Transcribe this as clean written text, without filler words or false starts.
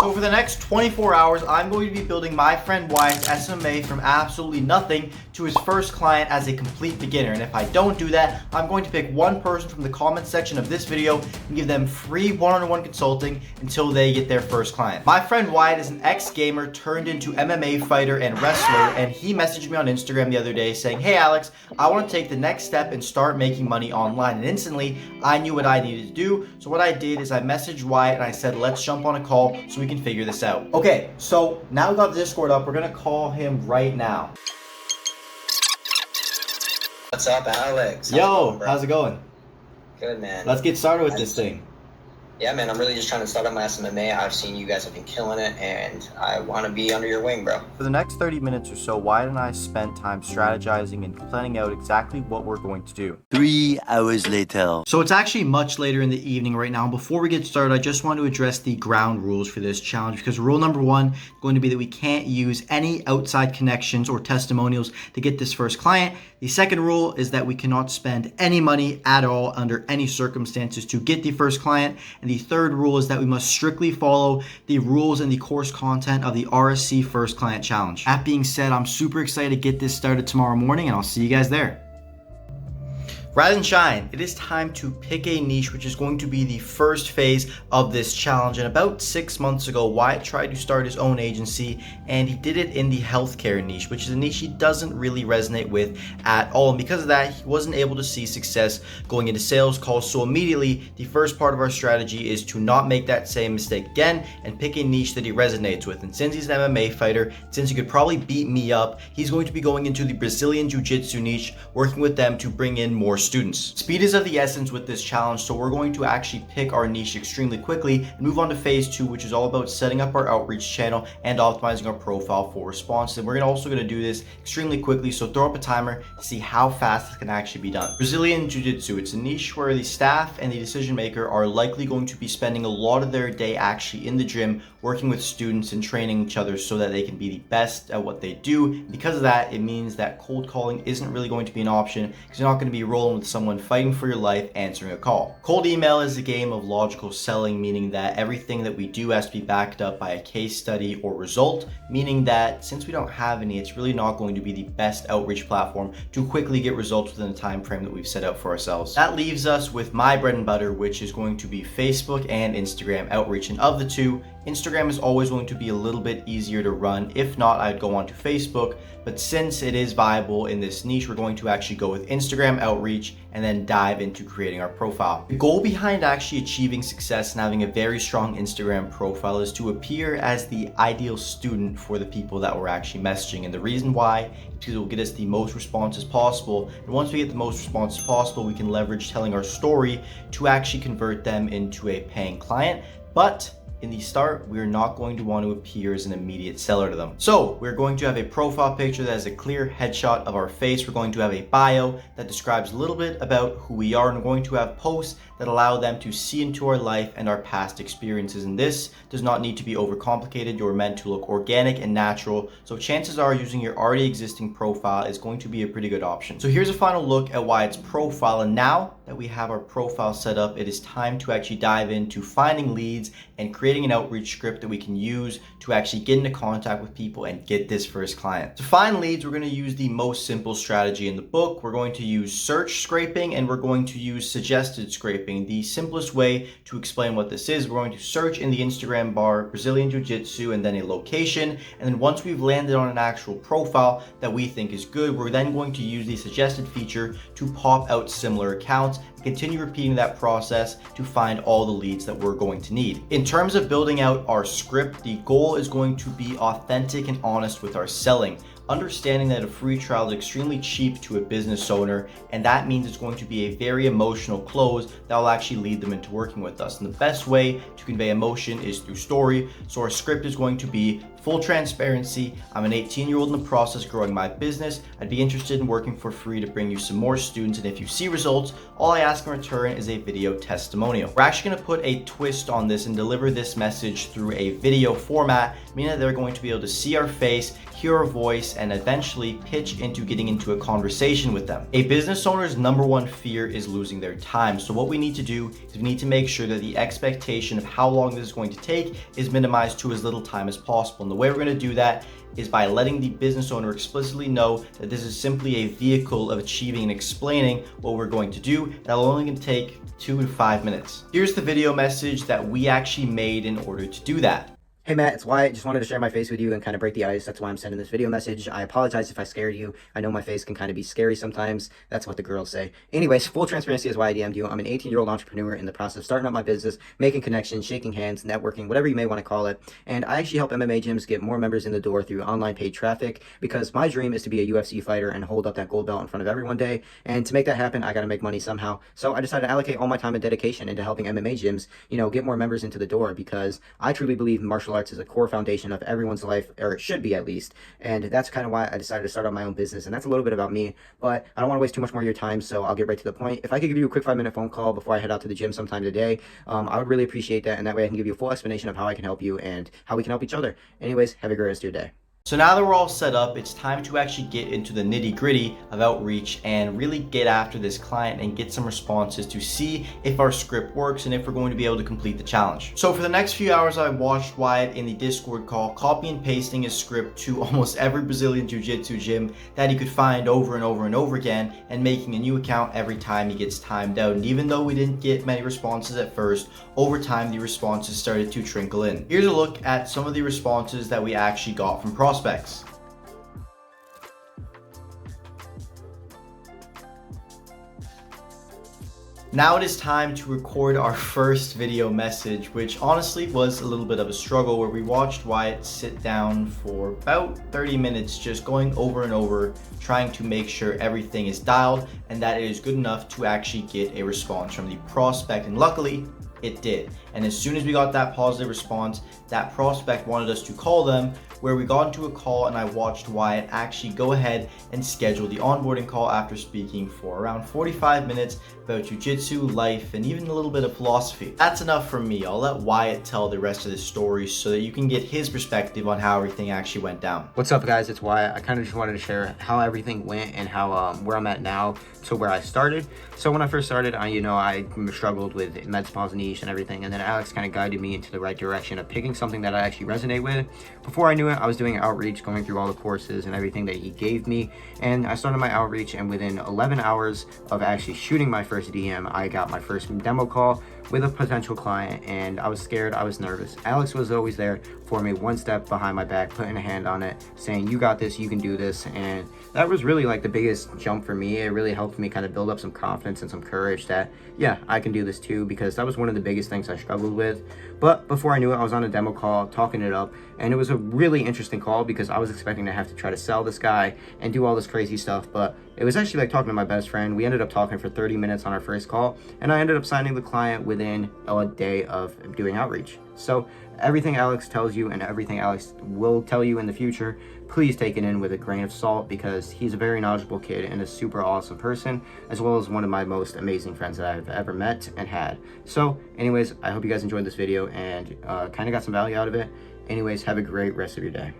So for the next 24 hours, I'm going to be building my friend Wyatt's SMMA from absolutely nothing to his first client as a complete beginner. And if I don't do that, I'm going to pick one person from the comment section of this video and give them free one-on-one consulting until they get their first client. My friend Wyatt is an ex-gamer turned into MMA fighter and wrestler, and he messaged me on Instagram the other day saying, "Hey Alex, I want to take the next step and start making money online." And instantly, I knew what I needed to do. So what I did is I messaged Wyatt and I said, let's jump on a call so we can figure this out. Okay, so now we got the Discord up. We're gonna call him right now. What's up, Alex? How's it going? Good, man. Let's get started with this thing. Yeah, man, I'm really just trying to start up my SMMA. I've seen you guys have been killing it, and I want to be under your wing, bro. For the next 30 minutes or so, Wyatt and I spent time strategizing and planning out exactly what we're going to do. 3 hours later. So it's actually much later in the evening right now. Before we get started, I just want to address the ground rules for this challenge, because rule number 1 is going to be that we can't use any outside connections or testimonials to get this first client. The second rule is that we cannot spend any money at all under any circumstances to get the first client. And the third rule is that we must strictly follow the rules and the course content of the RSC First Client Challenge. That being said, I'm super excited to get this started tomorrow morning, and I'll see you guys there. Rise and shine. It is time to pick a niche, which is going to be the first phase of this challenge. And about 6 months ago, Wyatt tried to start his own agency, and he did it in the healthcare niche, which is a niche he doesn't really resonate with at all. And because of that, he wasn't able to see success going into sales calls. So immediately, the first part of our strategy is to not make that same mistake again and pick a niche that he resonates with. And since he's an MMA fighter, since he could probably beat me up, he's going to be going into the Brazilian Jiu-Jitsu niche, working with them to bring in more students. Speed is of the essence with this challenge, so we're going to actually pick our niche extremely quickly and move on to phase 2, which is all about setting up our outreach channel and optimizing our profile for response. And we're also going to do this extremely quickly, so throw up a timer to see how fast this can actually be done. Brazilian Jiu-Jitsu, it's a niche where the staff and the decision maker are likely going to be spending a lot of their day actually in the gym working with students and training each other so that they can be the best at what they do. Because of that, it means that cold calling isn't really going to be an option, because you're not going to be rolling with someone fighting for your life answering a call. Cold email is a game of logical selling, meaning that everything that we do has to be backed up by a case study or result, meaning that since we don't have any, it's really not going to be the best outreach platform to quickly get results within the time frame that we've set out for ourselves. That leaves us with my bread and butter, which is going to be Facebook and Instagram outreach. And of the two, Instagram is always going to be a little bit easier to run. If not, I'd go on to Facebook. But since it is viable in this niche, we're going to actually go with Instagram outreach and then dive into creating our profile. The goal behind actually achieving success and having a very strong Instagram profile is to appear as the ideal student for the people that we're actually messaging. And the reason why is because it will get us the most responses possible. And once we get the most responses possible, we can leverage telling our story to actually convert them into a paying client. But in the start, we're not going to want to appear as an immediate seller to them. So we're going to have a profile picture that has a clear headshot of our face. We're going to have a bio that describes a little bit about who we are, and we're going to have posts that allow them to see into our life and our past experiences. And this does not need to be overcomplicated. You're meant to look organic and natural. So chances are using your already existing profile is going to be a pretty good option. So here's a final look at Wyatt's profile. And now that we have our profile set up, it is time to actually dive into finding leads and creating an outreach script that we can use to actually get into contact with people and get this first client. To find leads, we're going to use the most simple strategy in the book. We're going to use search scraping, and we're going to use suggested scraping. The simplest way to explain what this is, we're going to search in the Instagram bar Brazilian Jiu-Jitsu and then a location, and then once we've landed on an actual profile that we think is good, we're then going to use the suggested feature to pop out similar accounts and continue repeating that process to find all the leads that we're going to need. In terms of building out our script, the goal is going to be authentic and honest with our selling. Understanding that a free trial is extremely cheap to a business owner, and that means it's going to be a very emotional close that will actually lead them into working with us. And the best way to convey emotion is through story. So our script is going to be full transparency. I'm an 18-year-old in the process growing my business. I'd be interested in working for free to bring you some more students, and if you see results, all I ask in return is a video testimonial. We're actually going to put a twist on this and deliver this message through a video format, meaning that they're going to be able to see our face, hear our voice, and eventually pitch into getting into a conversation with them. A business owner's number one fear is losing their time. So what we need to do is we need to make sure that the expectation of how long this is going to take is minimized to as little time as possible. And the way we're going to do that is by letting the business owner explicitly know that this is simply a vehicle of achieving and explaining what we're going to do. That'll only going to take 2 to 5 minutes. Here's the video message that we actually made in order to do that. Hey Matt, it's Wyatt. Just wanted to share my face with you and kind of break the ice. That's why I'm sending this video message. I apologize if I scared you. I know my face can kind of be scary sometimes. That's what the girls say. Anyways, full transparency is why I DM'd you. I'm an 18-year-old entrepreneur in the process of starting up my business, making connections, shaking hands, networking, whatever you may want to call it. And I actually help MMA gyms get more members in the door through online paid traffic, because my dream is to be a UFC fighter and hold up that gold belt in front of everyone one day. And to make that happen, I got to make money somehow. So I decided to allocate all my time and dedication into helping MMA gyms, get more members into the door, because I truly believe martial arts is a core foundation of everyone's life, or it should be at least. And that's kind of why I decided to start up my own business. And that's a little bit about me, but I don't want to waste too much more of your time, so I'll get right to the point. If I could give you a quick 5-minute phone call before I head out to the gym sometime today, I would really appreciate that. And that way I can give you a full explanation of how I can help you and how we can help each other. Anyways, have a great rest of your day. So now that we're all set up, it's time to actually get into the nitty-gritty of outreach and really get after this client and get some responses to see if our script works and if we're going to be able to complete the challenge. So for the next few hours, I watched Wyatt in the Discord call, copy and pasting his script to almost every Brazilian Jiu-Jitsu gym that he could find over and over and over again, and making a new account every time he gets timed out. And even though we didn't get many responses at first, over time the responses started to trickle in. Here's a look at some of the responses that we actually got from prospects. Now it is time to record our first video message, which honestly was a little bit of a struggle, where we watched Wyatt sit down for about 30 minutes just going over and over, trying to make sure everything is dialed and that it is good enough to actually get a response from the prospect. And luckily, it did. And as soon as we got that positive response, that prospect wanted us to call them, where we got into a call and I watched Wyatt actually go ahead and schedule the onboarding call after speaking for around 45 minutes about jiu-jitsu, life, and even a little bit of philosophy. That's enough from me. I'll let Wyatt tell the rest of the story so that you can get his perspective on how everything actually went down. What's up, guys? It's Wyatt. I kind of just wanted to share how everything went and how where I'm at now to where I started. So when I first started, I struggled with med spas niche and everything, and then Alex kind of guided me into the right direction of picking something that I actually resonate with. Before I knew it, I was doing outreach, going through all the courses and everything that he gave me, and I started my outreach, and within 11 hours of actually shooting my first DM, I got my first demo call with a potential client, and I was scared, I was nervous. Alex was always there for me, one step behind my back, putting a hand on it, saying, you got this, you can do this. And that was really like the biggest jump for me. It really helped me kind of build up some confidence and some courage that, yeah, I can do this too, because that was one of the biggest things I struggled with. But before I knew it, I was on a demo call, talking it up, and it was a really interesting call because I was expecting to have to try to sell this guy and do all this crazy stuff, but it was actually like talking to my best friend. We ended up talking for 30 minutes on our first call, and I ended up signing the client within a day of doing outreach. So everything Alex tells you and everything Alex will tell you in the future, please take it in with a grain of salt, because he's a very knowledgeable kid and a super awesome person, as well as one of my most amazing friends that I've ever met and had. So anyways, I hope you guys enjoyed this video and kind of got some value out of it. Anyways, have a great rest of your day.